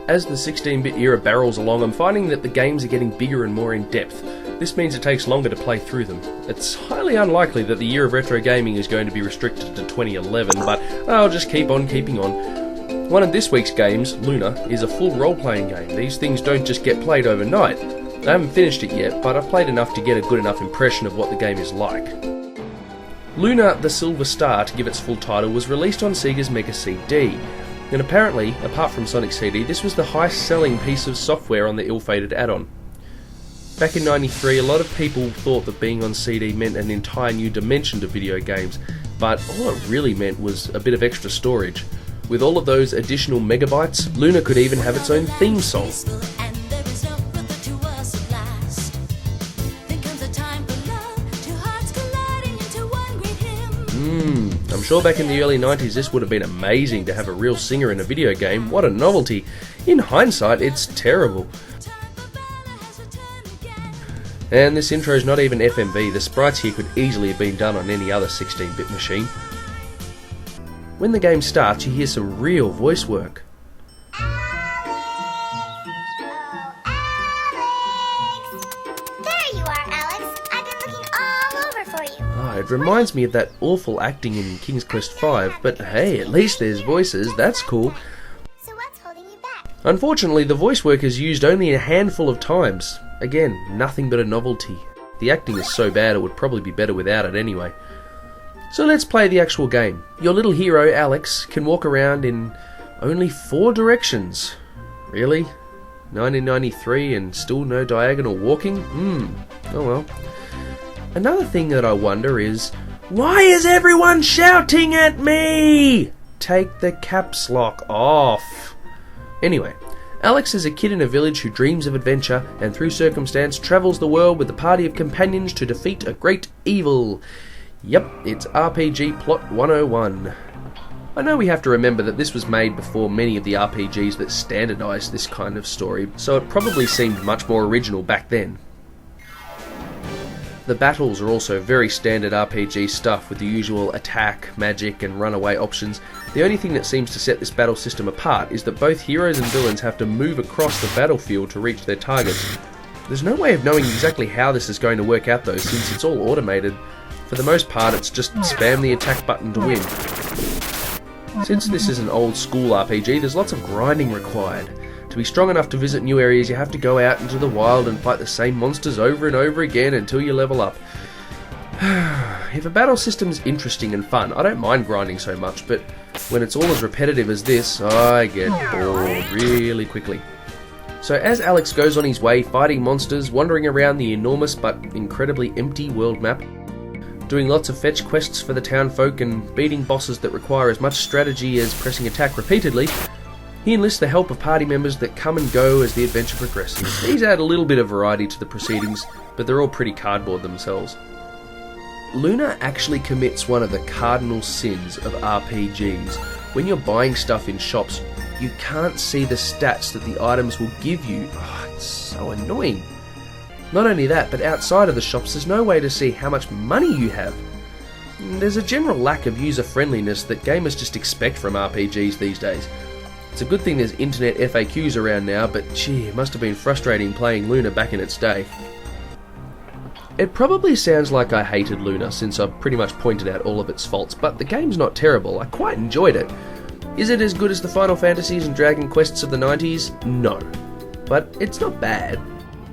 As the 16-bit era barrels along, I'm finding that the games are getting bigger and more in depth. This means it takes longer to play through them. It's highly unlikely that the year of retro gaming is going to be restricted to 2011, but I'll just keep on keeping on. One of this week's games, Lunar, is a full role-playing game. These things don't just get played overnight. I haven't finished it yet, but I've played enough to get a good enough impression of what the game is like. Lunar: The Silver Star, to give its full title, was released on Sega's Mega CD. And apparently, apart from Sonic CD, this was the highest-selling piece of software on the ill-fated add-on. Back in '93, a lot of people thought that being on CD meant an entire new dimension to video games, but all it really meant was a bit of extra storage. With all of those additional megabytes, Lunar could even have its own theme song. I'm sure back in the early 90s this would have been amazing to have a real singer in a video game. What a novelty. In hindsight, it's terrible. And this intro is not even FMV. The sprites here could easily have been done on any other 16-bit machine. When the game starts, you hear some real voice work. It reminds me of that awful acting in King's Quest V, but hey, at least there's voices, that's cool. So what's holding you back? Unfortunately, the voice work is used only a handful of times. Again, nothing but a novelty. The acting is so bad it would probably be better without it anyway. So let's play the actual game. Your little hero, Alex, can walk around in only 4 directions. Really? 1993 and still no diagonal walking? Oh well. Another thing that I wonder is, why is everyone shouting at me? Take the caps lock off. Anyway, Alex is a kid in a village who dreams of adventure and through circumstance travels the world with a party of companions to defeat a great evil. Yep, it's RPG Plot 101. I know we have to remember that this was made before many of the RPGs that standardised this kind of story, so it probably seemed much more original back then. The battles are also very standard RPG stuff with the usual attack, magic and runaway options. The only thing that seems to set this battle system apart is that both heroes and villains have to move across the battlefield to reach their targets. There's no way of knowing exactly how this is going to work out though, since it's all automated. For the most part, it's just spam the attack button to win. Since this is an old school RPG, there's lots of grinding required. To be strong enough to visit new areas, you have to go out into the wild and fight the same monsters over and over again until you level up. If a battle system's interesting and fun, I don't mind grinding so much, but when it's all as repetitive as this, I get bored really quickly. So as Alex goes on his way fighting monsters, wandering around the enormous but incredibly empty world map, doing lots of fetch quests for the town folk and beating bosses that require as much strategy as pressing attack repeatedly, he enlists the help of party members that come and go as the adventure progresses. These add a little bit of variety to the proceedings, but they're all pretty cardboard themselves. Lunar actually commits one of the cardinal sins of RPGs. When you're buying stuff in shops, you can't see the stats that the items will give you. Oh, it's so annoying. Not only that, but outside of the shops there's no way to see how much money you have. There's a general lack of user-friendliness that gamers just expect from RPGs these days. It's a good thing there's internet FAQs around now, but gee, it must have been frustrating playing Lunar back in its day. It probably sounds like I hated Lunar since I've pretty much pointed out all of its faults, but the game's not terrible. I quite enjoyed it. Is it as good as the Final Fantasies and Dragon Quests of the 90s? No. But it's not bad.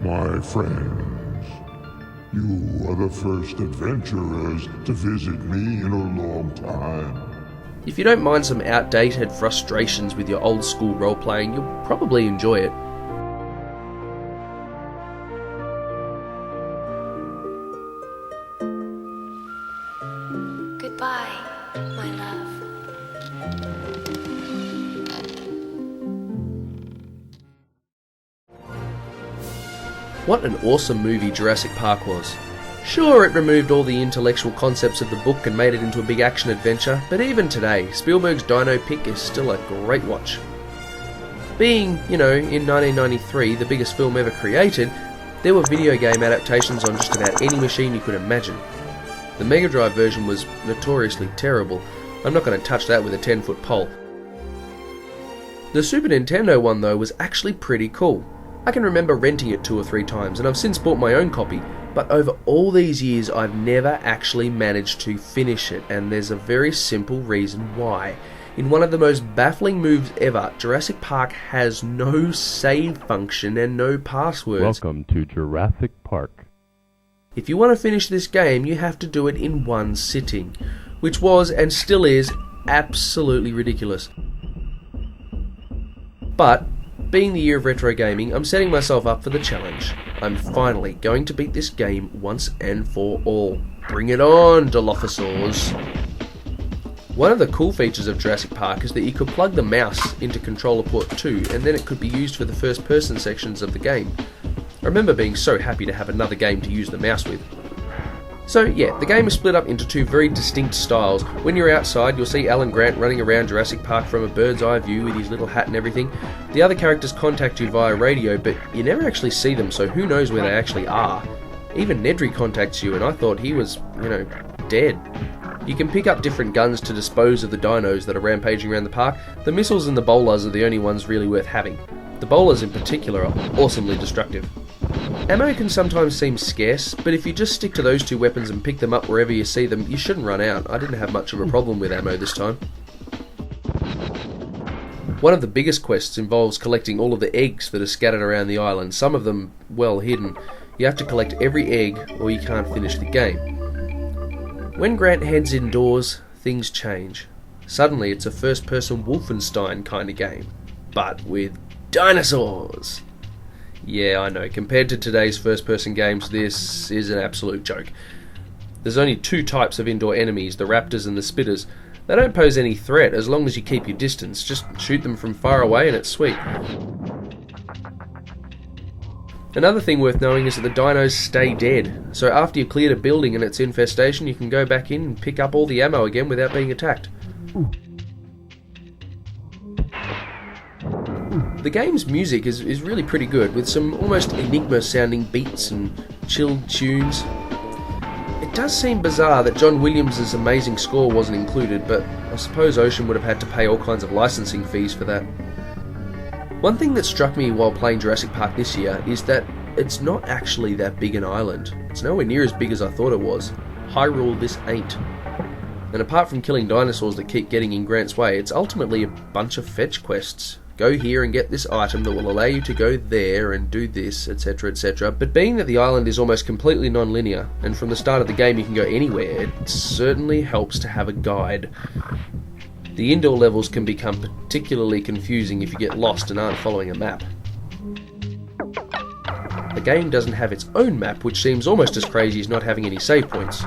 My friends, you are the first adventurers to visit me in a long time. If you don't mind some outdated frustrations with your old school role-playing, you'll probably enjoy it. Goodbye, my love. What an awesome movie Jurassic Park was. Sure, it removed all the intellectual concepts of the book and made it into a big action adventure, but even today, Spielberg's dino pick is still a great watch. Being, in 1993, the biggest film ever created, there were video game adaptations on just about any machine you could imagine. The Mega Drive version was notoriously terrible. I'm not going to touch that with a 10-foot pole. The Super Nintendo one though was actually pretty cool. I can remember renting it 2 or 3 times, and I've since bought my own copy, but over all these years I've never actually managed to finish it, and there's a very simple reason why. In one of the most baffling moves ever, Jurassic Park has no save function and no passwords. Welcome to Jurassic Park. If you want to finish this game, you have to do it in one sitting, which was, and still is, absolutely ridiculous. But, being the year of retro gaming, I'm setting myself up for the challenge. I'm finally going to beat this game once and for all. Bring it on, Dilophosaurs! One of the cool features of Jurassic Park is that you could plug the mouse into controller port 2, and then it could be used for the first person sections of the game. I remember being so happy to have another game to use the mouse with. So yeah, the game is split up into 2 very distinct styles. When you're outside, you'll see Alan Grant running around Jurassic Park from a bird's eye view with his little hat and everything. The other characters contact you via radio, but you never actually see them, so who knows where they actually are. Even Nedry contacts you, and I thought he was, dead. You can pick up different guns to dispose of the dinos that are rampaging around the park. The missiles and the bowlers are the only ones really worth having. The bowlers in particular are awesomely destructive. Ammo can sometimes seem scarce, but if you just stick to those 2 weapons and pick them up wherever you see them, you shouldn't run out. I didn't have much of a problem with ammo this time. One of the biggest quests involves collecting all of the eggs that are scattered around the island, some of them well hidden. You have to collect every egg or you can't finish the game. When Grant heads indoors, things change. Suddenly it's a first-person Wolfenstein kind of game, but with dinosaurs! Yeah, I know, compared to today's first-person games, this is an absolute joke. There's only 2 types of indoor enemies, the raptors and the spitters. They don't pose any threat as long as you keep your distance. Just shoot them from far away and it's sweet. Another thing worth knowing is that the dinos stay dead, so after you've cleared a building and its infestation, you can go back in and pick up all the ammo again without being attacked. The game's music is really pretty good, with some almost Enigma-sounding beats and chilled tunes. It does seem bizarre that John Williams' amazing score wasn't included, but I suppose Ocean would have had to pay all kinds of licensing fees for that. One thing that struck me while playing Jurassic Park this year is that it's not actually that big an island. It's nowhere near as big as I thought it was. Hyrule this ain't. And apart from killing dinosaurs that keep getting in Grant's way, it's ultimately a bunch of fetch quests. Go here and get this item that will allow you to go there and do this, etc, etc. But being that the island is almost completely non-linear, and from the start of the game you can go anywhere, it certainly helps to have a guide. The indoor levels can become particularly confusing if you get lost and aren't following a map. The game doesn't have its own map, which seems almost as crazy as not having any save points.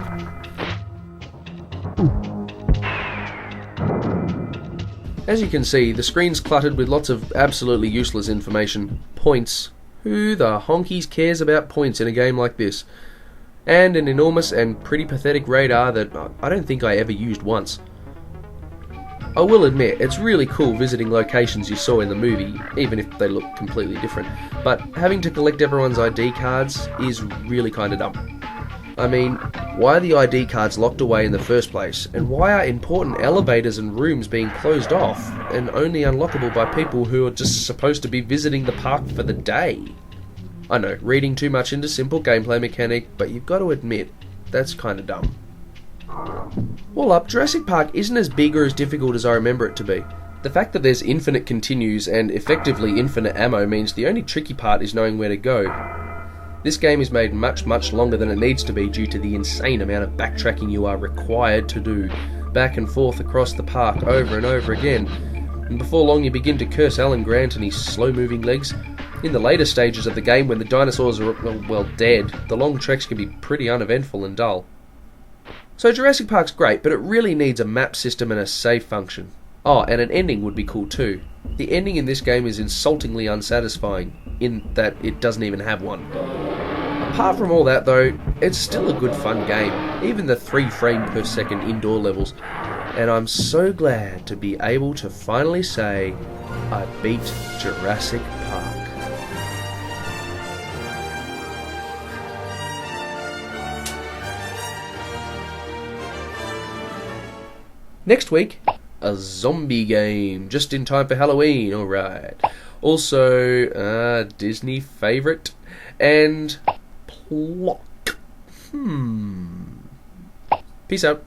As you can see, the screen's cluttered with lots of absolutely useless information. Points. Who the honkies cares about points in a game like this? And an enormous and pretty pathetic radar that I don't think I ever used once. I will admit, it's really cool visiting locations you saw in the movie, even if they look completely different, but having to collect everyone's ID cards is really kinda dumb. I mean, why are the ID cards locked away in the first place, and why are important elevators and rooms being closed off, and only unlockable by people who are just supposed to be visiting the park for the day? I know, reading too much into simple gameplay mechanic, but you've got to admit, that's kinda dumb. All up, Jurassic Park isn't as big or as difficult as I remember it to be. The fact that there's infinite continues and effectively infinite ammo means the only tricky part is knowing where to go. This game is made much, much longer than it needs to be due to the insane amount of backtracking you are required to do, back and forth across the park over and over again, and before long you begin to curse Alan Grant and his slow-moving legs. In the later stages of the game, when the dinosaurs are, well, dead, the long treks can be pretty uneventful and dull. So Jurassic Park's great, but it really needs a map system and a save function. Oh, and an ending would be cool too. The ending in this game is insultingly unsatisfying, in that it doesn't even have one. Apart from all that though, it's still a good fun game, even the 3 frame per second indoor levels, and I'm so glad to be able to finally say, I beat Jurassic Park. Next week, a zombie game, just in time for Halloween. Alright. Also, Disney favourite, and Plock. Peace out.